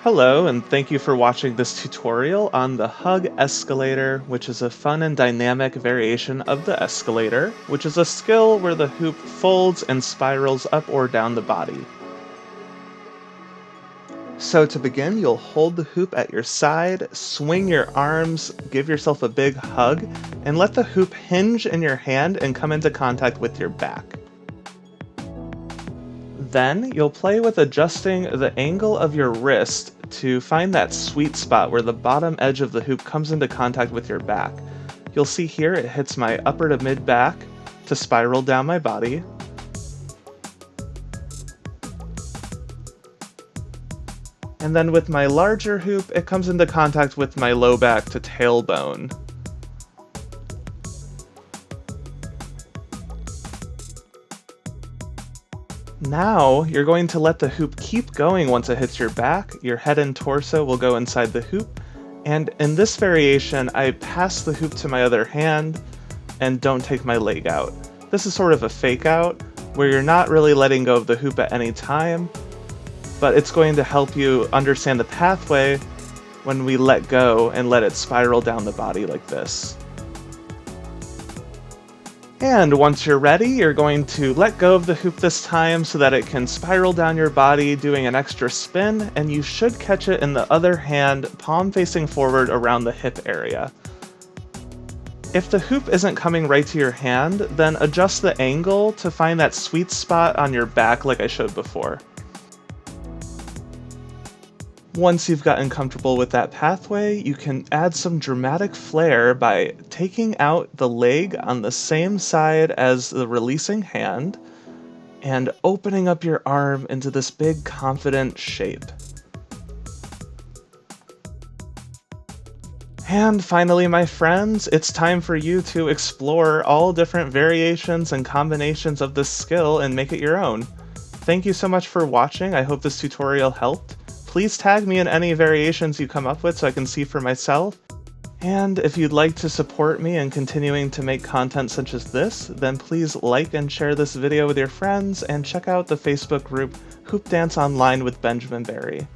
Hello, and thank you for watching this tutorial on the Hug Escalator, which is a fun and dynamic variation of the escalator, which is a skill where the hoop folds and spirals up or down the body. So to begin, you'll hold the hoop at your side, swing your arms, give yourself a big hug, and let the hoop hinge in your hand and come into contact with your back. Then you'll play with adjusting the angle of your wrist to find that sweet spot where the bottom edge of the hoop comes into contact with your back. You'll see here it hits my upper to mid back to spiral down my body. And then with my larger hoop, it comes into contact with my low back to tailbone. Now, you're going to let the hoop keep going once it hits your back. Your head and torso will go inside the hoop. And in this variation, I pass the hoop to my other hand and don't take my leg out. This is sort of a fake out, where you're not really letting go of the hoop at any time, but it's going to help you understand the pathway when we let go and let it spiral down the body like this. And once you're ready, you're going to let go of the hoop this time so that it can spiral down your body, doing an extra spin, and you should catch it in the other hand, palm facing forward around the hip area. If the hoop isn't coming right to your hand, then adjust the angle to find that sweet spot on your back like I showed before. Once you've gotten comfortable with that pathway, you can add some dramatic flair by taking out the leg on the same side as the releasing hand and opening up your arm into this big confident shape. And finally, my friends, it's time for you to explore all different variations and combinations of this skill and make it your own. Thank you so much for watching. I hope this tutorial helped. Please tag me in any variations you come up with so I can see for myself. And if you'd like to support me in continuing to make content such as this, then please like and share this video with your friends and check out the Facebook group Hoop Dance Online with Benjamin Barry.